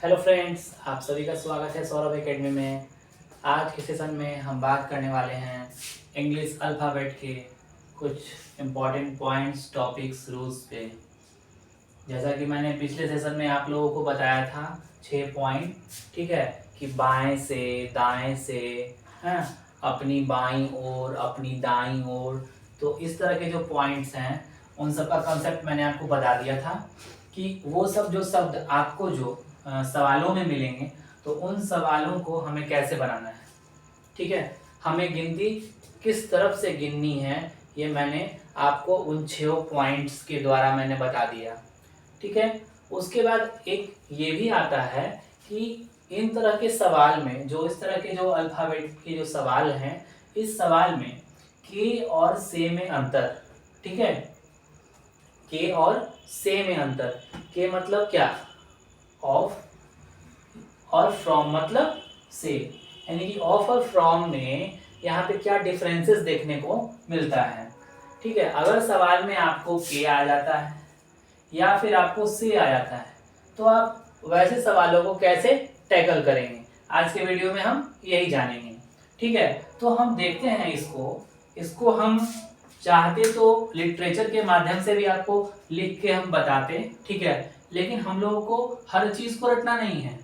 Hello friends, आप सभी का स्वागत है सौरभ एकेडमी में। आज के सेशन में हम बात करने वाले हैं इंग्लिश अल्फ़ाबेट के कुछ इम्पॉर्टेंट पॉइंट्स, टॉपिक्स, रूल्स पे। जैसा कि मैंने पिछले सेशन में आप लोगों को बताया था 6 पॉइंट, ठीक है, कि बाएं से, दाएं से, हैं, अपनी बाईं ओर, अपनी दाईं ओर। तो इस तरह के जो पॉइंट्स हैं उन सब का कंसेप्ट मैंने आपको बता दिया था कि वो सब जो शब्द आपको जो सवालों में मिलेंगे तो उन सवालों को हमें कैसे बनाना है, ठीक है, हमें गिनती किस तरफ से गिननी है, ये मैंने आपको उन 6 पॉइंट्स के द्वारा मैंने बता दिया, ठीक है। उसके बाद एक ये भी आता है कि इन तरह के सवाल में, जो इस तरह के जो अल्फ़ाबेट के जो सवाल हैं, इस सवाल में के और से में अंतर, ठीक है, के और से में अंतर। के मतलब क्या, ऑफ, और फ्रॉम मतलब से, यानी कि ऑफ और फ्रॉम में यहाँ पे क्या डिफरेंसेस देखने को मिलता है, ठीक है। अगर सवाल में आपको के आ जाता है या फिर आपको से आ जाता है तो आप वैसे सवालों को कैसे टैकल करेंगे, आज के वीडियो में हम यही जानेंगे, ठीक है। तो हम देखते हैं इसको हम चाहते तो लिटरेचर के माध्यम से भी आपको लिख के हम बताते, ठीक है, लेकिन हम लोगों को हर चीज को रटना नहीं है।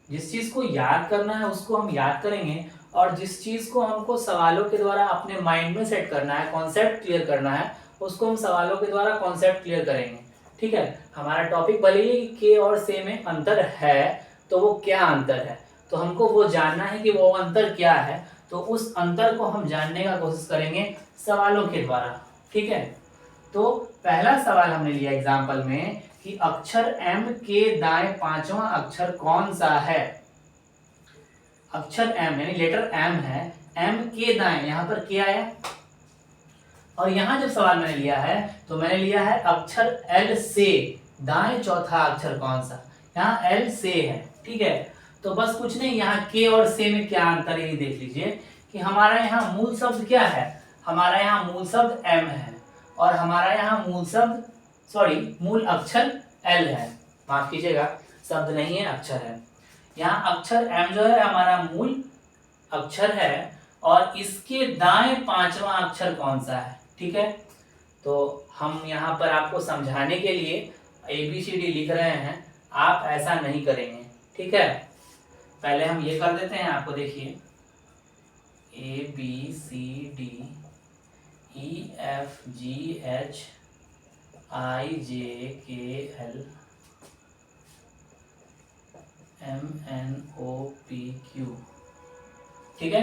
जिस चीज को याद करना है उसको हम याद करेंगे, और जिस चीज को हमको सवालों के द्वारा अपने माइंड में सेट करना है, कॉन्सेप्ट क्लियर करना है, उसको हम सवालों के द्वारा कॉन्सेप्ट क्लियर करेंगे, ठीक है। हमारा टॉपिक भले ही के और से में अंतर है, तो वो क्या अंतर है, तो हमको वो जानना है कि वो अंतर क्या है। तो उस अंतर को हम जानने का कोशिश करेंगे सवालों के द्वारा, ठीक है। तो पहला सवाल हमने लिया एग्जाम्पल में कि अक्षर एम के दाएं पांचवा अक्षर कौन सा है। अक्षर एम यानी लेटर एम है, एम के दाएं, यहां पर के आया, और यहां जब सवाल मैंने लिया है तो मैंने लिया है अक्षर एल से दाएं चौथा अक्षर कौन सा। यहाँ एल से है, ठीक है। तो बस कुछ नहीं, यहाँ के और से में क्या अंतर है ये देख लीजिए कि हमारा यहाँ मूल शब्द क्या है, हमारा यहाँ मूल शब्द एम है, और हमारा यहाँ मूल अक्षर एल है, माफ कीजिएगा, शब्द नहीं है, अक्षर है। यहाँ अक्षर एम जो है हमारा मूल अक्षर है, और इसके दाएं पांचवा अक्षर कौन सा है, ठीक है। तो हम यहाँ पर आपको समझाने के लिए ABCD लिख रहे हैं, आप ऐसा नहीं करेंगे, ठीक है। पहले हम ये कर देते हैं, आपको देखिए ABCD EFGHIJKL, MNOPQ, ठीक है।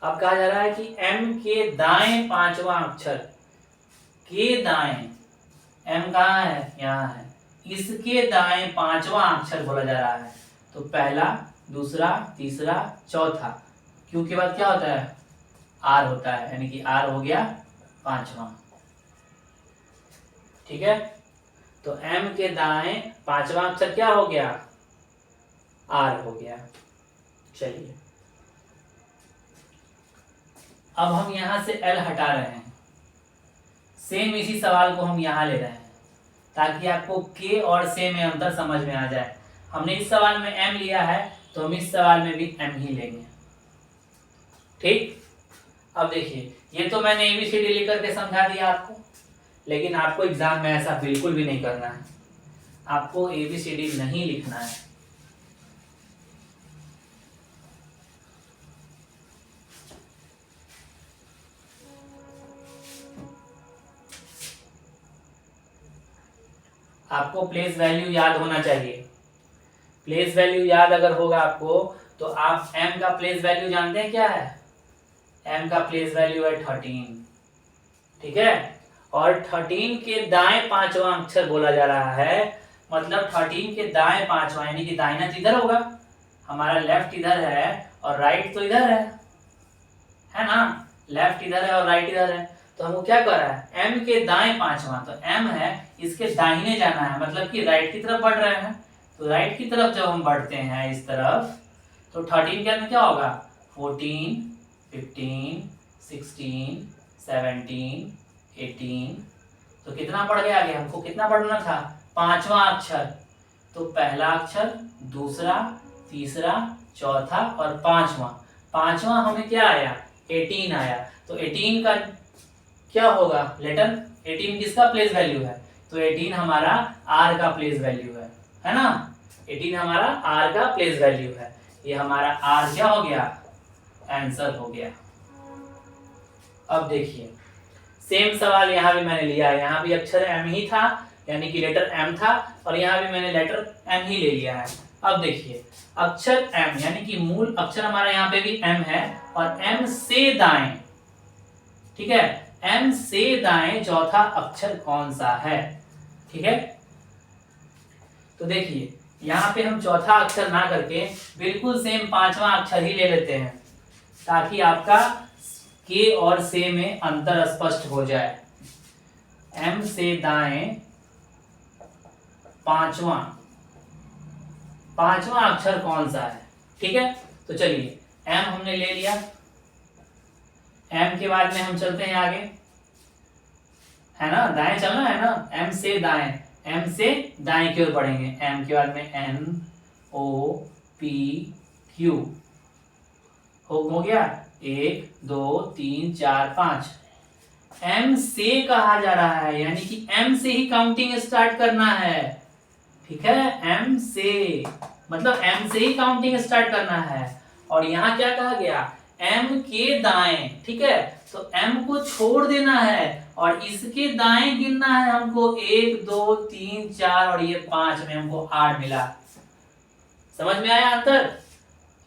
अब कहा जा रहा है कि M के दाएं पांचवा अक्षर, के दाएं, M कहाँ है, यहाँ है, इसके दाएं पांचवा अक्षर बोला जा रहा है। तो पहला, दूसरा, तीसरा, चौथा, क्यू के बाद क्या होता है, आर होता है, यानी कि आर हो गया पांचवा, ठीक है। तो M के दाएं पांचवा अक्षर क्या हो गया, आर हो गया। चलिए अब हम यहां से L हटा रहे हैं, सेम इसी सवाल को हम यहां ले रहे हैं ताकि आपको के और से में अंतर समझ में आ जाए। हमने इस सवाल में M लिया है तो हम इस सवाल में भी M ही लेंगे, ठीक। अब देखिए, ये तो मैंने ABCD लिख करके समझा दिया आपको, लेकिन आपको एग्जाम में ऐसा बिल्कुल भी नहीं करना है, आपको ABCD नहीं लिखना है। आपको प्लेस वैल्यू याद होना चाहिए। प्लेस वैल्यू याद अगर होगा आपको तो आप M का प्लेस वैल्यू जानते हैं क्या है, M का प्लेस वैल्यू है 13, ठीक है। और 13 के दाएं पांचवा अक्षर बोला जा रहा है, मतलब 13 के दाएं पांचवा, यानी कि दाहिना इधर होगा, हमारा लेफ्ट इधर है और राइट तो इधर है ना, लेफ्ट इधर है और राइट इधर है। तो हमको क्या कर रहा है, M के दाएं पांचवा, तो M है, इसके दाहिने जाना है, मतलब कि राइट की तरफ बढ़ रहे हैं। तो राइट की तरफ जब हम बढ़ते हैं इस तरफ, तो 13 के अंदर क्या होगा, 14, 15, 16, 17, 18, तो कितना पढ़ गया आगे, हमको कितना पढ़ना था, पांचवा अक्षर, तो पहला अक्षर, दूसरा, तीसरा, चौथा और पांचवा हमें क्या आया, 18 आया। तो 18 का क्या होगा लेटर, 18 किसका प्लेस वैल्यू है, तो 18 हमारा आर का प्लेस वैल्यू है ना, 18 हमारा आर का प्लेस वैल्यू है। ये हमारा आर क्या हो गया, आंसर हो गया। अब देखिए सेम सवाल यहाँ भी मैंने लिया है, यहाँ भी अक्षर एम ही था, यानी कि लेटर एम था, और यहाँ भी मैंने लेटर एम ही ले लिया है। अब देखिए अक्षर एम यानी कि मूल अक्षर हमारा यहाँ पे भी एम है, और एम से दाएं, ठीक है, एम से दाएं चौथा अक्षर कौन सा है, ठीक है। तो देखिए यहाँ पे हम चौथा अक्षर ना करके बिल्कुल सेम पांचवा अक्षर ही ले लेते हैं, ताकि आपका के और से में अंतर स्पष्ट हो जाए। एम से दाएं पांचवा अक्षर कौन सा है, ठीक है। तो चलिए एम हमने ले लिया, एम के बाद में हम चलते हैं आगे, है ना, दाएं चलना है ना, एम से दाएं, एम से दाएं की ओर बढ़ेंगे, एम के बाद में एन ओ पी क्यू हो गया, 1 2 3 4 5। एम से कहा जा रहा है, यानी कि एम से ही काउंटिंग स्टार्ट करना है, ठीक है, एम से मतलब एम से ही काउंटिंग स्टार्ट करना है। और यहाँ क्या कहा गया, एम के दाएं, ठीक है, तो एम को छोड़ देना है और इसके दाएं गिनना है हमको, 1 2 3 4 और ये 5 में हमको 8 मिला। समझ में आया अंतर?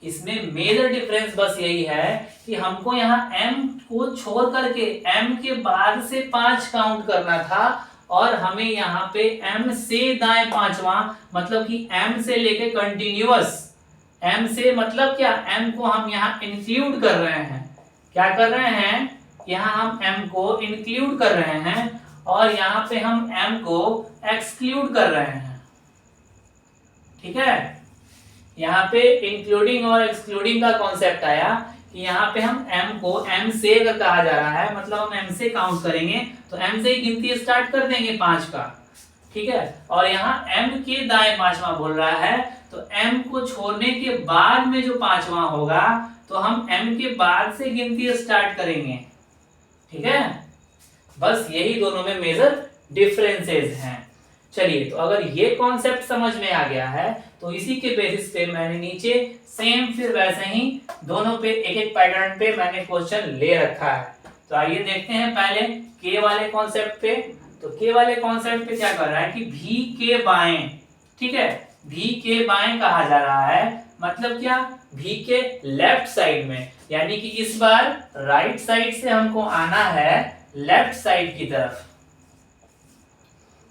इसमें मेजर डिफरेंस बस यही है कि हमको यहाँ m को छोड़ करके m के बाद से 5 काउंट करना था, और हमें यहाँ पे m से दाएं पांचवा, मतलब कि m से लेके कंटिन्यूअस, m से मतलब क्या, m को हम यहाँ इंक्लूड कर रहे हैं, क्या कर रहे हैं, यहाँ हम m को इंक्लूड कर रहे हैं, और यहाँ पे हम m को एक्सक्लूड कर रहे हैं, ठीक है। यहाँ पे इंक्लूडिंग और एक्सक्लूडिंग का कॉन्सेप्ट आया कि यहाँ पे हम m को m से अगर कहा जा रहा है, मतलब हम m से काउंट करेंगे तो m से ही गिनती स्टार्ट कर देंगे 5 का, ठीक है। और यहाँ m के दाएं पांचवा बोल रहा है, तो m को छोड़ने के बाद में जो पांचवा होगा तो हम m के बाद से गिनती स्टार्ट करेंगे, ठीक है। बस यही दोनों में मेजर डिफरेंसेस हैं। चलिए, तो अगर ये कॉन्सेप्ट समझ में आ गया है तो इसी के बेसिस पे मैंने नीचे सेम फिर वैसे ही दोनों पे एक एक पैटर्न पे मैंने क्वेश्चन ले रखा है। तो आइए देखते हैं पहले के वाले कॉन्सेप्ट पे। तो के वाले कॉन्सेप्ट पे क्या कर रहा है कि भी के बाएं, ठीक है, भी के बाएं कहा जा रहा है, मतलब क्या, भी के लेफ्ट साइड में, यानी कि इस बार राइट साइड से हमको आना है लेफ्ट साइड की तरफ,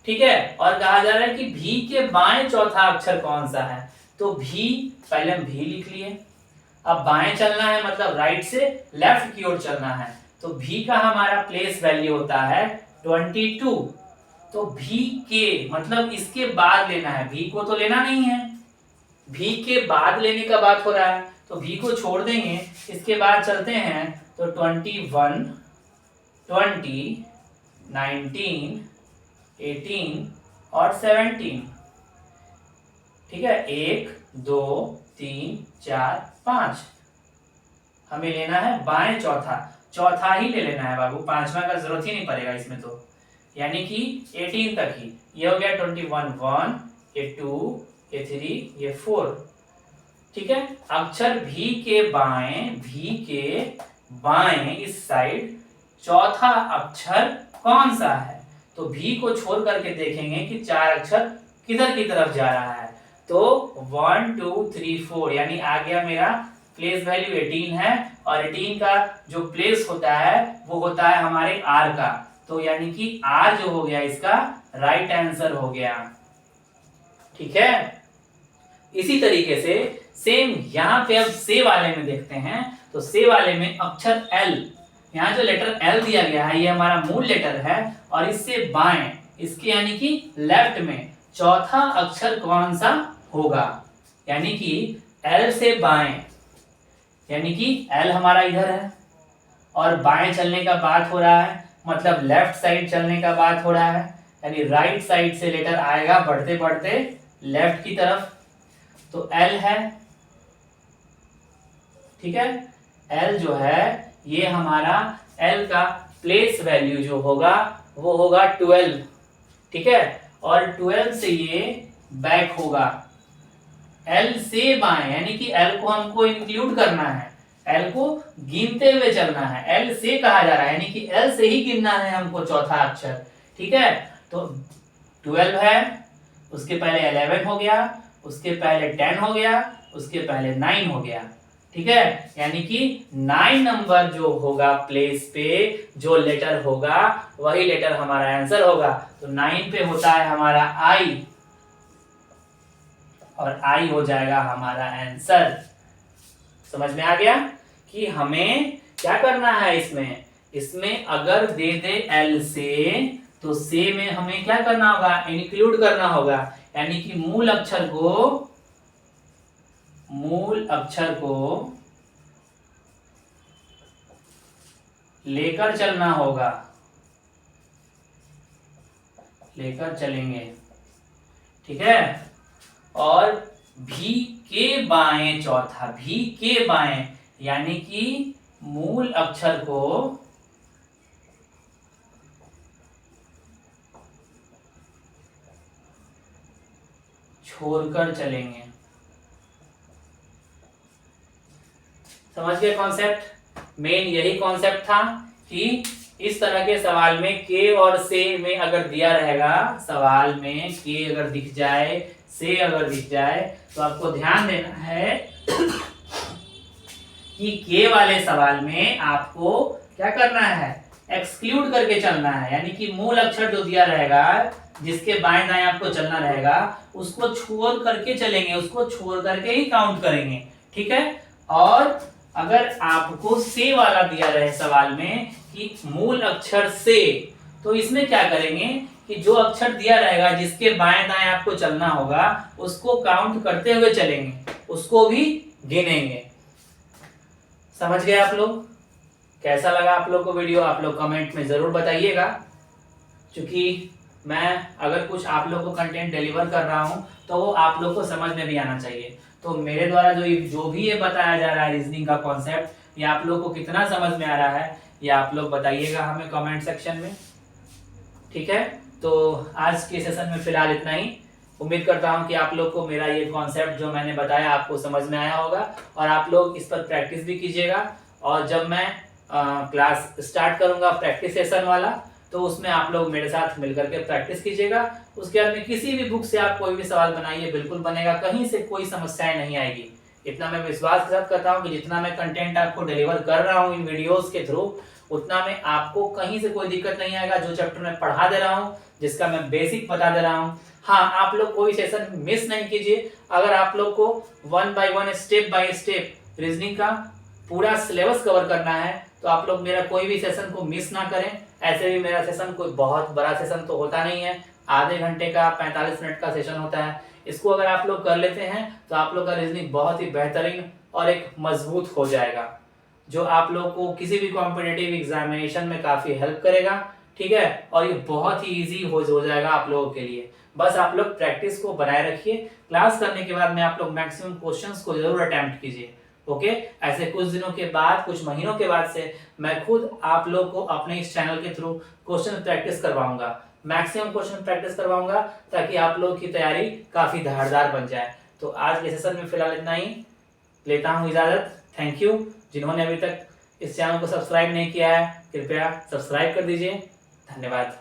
ठीक है। और कहा जा रहा है कि भी के बाएं चौथा अक्षर कौन सा है, तो भी, पहले हम भी लिख लिए, अब बाएं चलना है मतलब राइट से लेफ्ट की ओर चलना है, तो भी का हमारा प्लेस वैल्यू होता है 22। तो भी के मतलब इसके बाद लेना है, भी को तो लेना नहीं है, भी के बाद लेने का बात हो रहा है, तो भी को छोड़ देंगे, इसके बाद चलते हैं तो 21 20 19 18 और 17, ठीक है, 1 2 3 4 5 हमें लेना है बाएं चौथा ही ले लेना है बाबू, पांचवा का जरूरत ही नहीं पड़ेगा इसमें, तो यानी कि 18 तक ही। ये हो गया 21 1, ये 2, ये 3, ये 4, ठीक है। अक्षर भी के बाएं इस साइड चौथा अक्षर कौन सा है, तो भी को छोड़ करके देखेंगे कि 4 अक्षर किधर की तरफ जा रहा है, तो 1 2 3 4, यानी आ गया मेरा प्लेस वैल्यू 18 है, और 18 का जो प्लेस होता है वो होता है हमारे आर का, तो यानी कि आर जो हो गया इसका राइट आंसर हो गया, ठीक है। इसी तरीके से सेम यहाँ पे अब से वाले में देखते हैं, तो से वाले में अक्षर एल, यहाँ जो लेटर एल दिया गया है ये हमारा मूल लेटर है, और इससे बाएं, इसके यानी कि लेफ्ट में चौथा अक्षर कौन सा होगा, यानी कि एल से बाएं, यानी कि एल हमारा इधर है और बाएं चलने का बात हो रहा है, मतलब लेफ्ट साइड चलने का बात हो रहा है, यानी राइट साइड से लेटर आएगा बढ़ते बढ़ते लेफ्ट की तरफ, तो L है, ठीक है। L जो है ये हमारा L का प्लेस वैल्यू जो होगा वो होगा 12, ठीक है। और 12 से ये बैक होगा L से बाएं, यानी कि L को हमको इंक्लूड करना है, L को गिनते हुए चलना है। L से कहा जा रहा है, यानी कि L से ही गिनना है हमको चौथा अक्षर, ठीक है। तो 12 है, उसके पहले 11 हो गया, उसके पहले 10 हो गया, उसके पहले 9 हो गया, ठीक है। यानी कि 9 नंबर जो होगा प्लेस पे जो लेटर होगा वही लेटर हमारा आंसर होगा। तो 9 पे होता है हमारा I, और I हो जाएगा हमारा आंसर। समझ में आ गया कि हमें क्या करना है इसमें। इसमें अगर दे दे L से, तो से में हमें क्या करना होगा, इंक्लूड करना होगा, यानी कि मूल अक्षर को लेकर चलना होगा, लेकर चलेंगे, ठीक है। और भी के बाएं चौथा, भी के बाएं, यानी कि मूल अक्षर को छोड़कर चलेंगे। समझ गए कॉन्सेप्ट। मेन यही कॉन्सेप्ट था कि इस तरह के सवाल में के और से में अगर दिया रहेगा, सवाल में के अगर दिख जाए, से अगर दिख जाए, तो आपको ध्यान देना है कि के वाले सवाल में आपको क्या करना है, एक्सक्लूड करके चलना है, यानी कि मूल अक्षर जो दिया रहेगा जिसके बाएं दाएं आपको चलना रहेगा उसको छोड़ करके चलेंगे, उसको छोड़ करके ही काउंट करेंगे, ठीक है। और अगर आपको से वाला दिया रहे सवाल में कि मूल अक्षर से, तो इसमें क्या करेंगे कि जो अक्षर दिया रहेगा जिसके बाएं दाएं आपको चलना होगा उसको काउंट करते हुए चलेंगे, उसको भी गिनेंगे। समझ गए आप लोग। कैसा लगा आप लोग को वीडियो, आप लोग कमेंट में जरूर बताइएगा। क्योंकि मैं अगर कुछ आप लोग को कंटेंट डिलीवर कर रहा हूं तो वो आप लोग को समझ में भी आना चाहिए। तो मेरे द्वारा जो भी ये बताया जा रहा है रीजनिंग का कॉन्सेप्ट, ये आप लोग को कितना समझ में आ रहा है ये आप लोग बताइएगा हमें कमेंट सेक्शन में, ठीक है। तो आज के सेशन में फिलहाल इतना ही। उम्मीद करता हूं कि आप लोग को मेरा ये कॉन्सेप्ट जो मैंने बताया आपको समझ में आया होगा, और आप लोग इस पर प्रैक्टिस भी कीजिएगा। और जब मैं क्लास स्टार्ट करूंगा प्रैक्टिस सेशन वाला, तो उसमें आप लोग मेरे साथ मिलकर के प्रैक्टिस कीजिएगा। उसके बाद में किसी भी बुक से आप कोई भी सवाल बनाइए, बिल्कुल बनेगा, कहीं से कोई समस्याएं नहीं आएगी। इतना मैं विश्वास के साथ करता हूँ कि जितना मैं कंटेंट आपको डिलीवर कर रहा हूँ इन वीडियोस के थ्रू, उतना में आपको कहीं से कोई दिक्कत नहीं आएगा। जो चैप्टर मैं पढ़ा दे रहा हूँ, जिसका मैं बेसिक बता दे रहा हूँ, हाँ आप लोग कोई सेशन मिस नहीं कीजिए। अगर आप लोग को 1 by 1 step by step reasoning का पूरा सिलेबस कवर करना है, तो आप लोग मेरा कोई भी सेशन को मिस ना करें। ऐसे भी मेरा सेशन कोई बहुत बड़ा सेशन तो होता नहीं है, आधे घंटे का 45 मिनट का सेशन होता है। इसको अगर आप लोग कर लेते हैं तो आप लोग का रीजनिंग बहुत ही बेहतरीन और एक मजबूत हो जाएगा, जो आप लोग को किसी भी कॉम्पिटिटिव एग्जामिनेशन में काफी हेल्प करेगा, ठीक है। और ये बहुत ही इजी हो जाएगा आप लोगों के लिए। बस आप लोग प्रैक्टिस को बनाए रखिए। क्लास करने के बाद में आप लोग मैक्सिमम क्वेश्चंस को जरूर अटेम्प्ट कीजिए, ओके। ऐसे कुछ दिनों के बाद, कुछ महीनों के बाद से मैं खुद आप लोग को अपने इस चैनल के थ्रू क्वेश्चन प्रैक्टिस करवाऊंगा, मैक्सिमम क्वेश्चन प्रैक्टिस करवाऊंगा, ताकि आप लोगों की तैयारी काफी धारदार बन जाए। तो आज के सेशन में फिलहाल इतना ही, लेता हूँ इजाजत। Thank you. जिन्होंने अभी तक इस चैनल को सब्सक्राइब नहीं किया है, कृपया सब्सक्राइब कर दीजिए। धन्यवाद।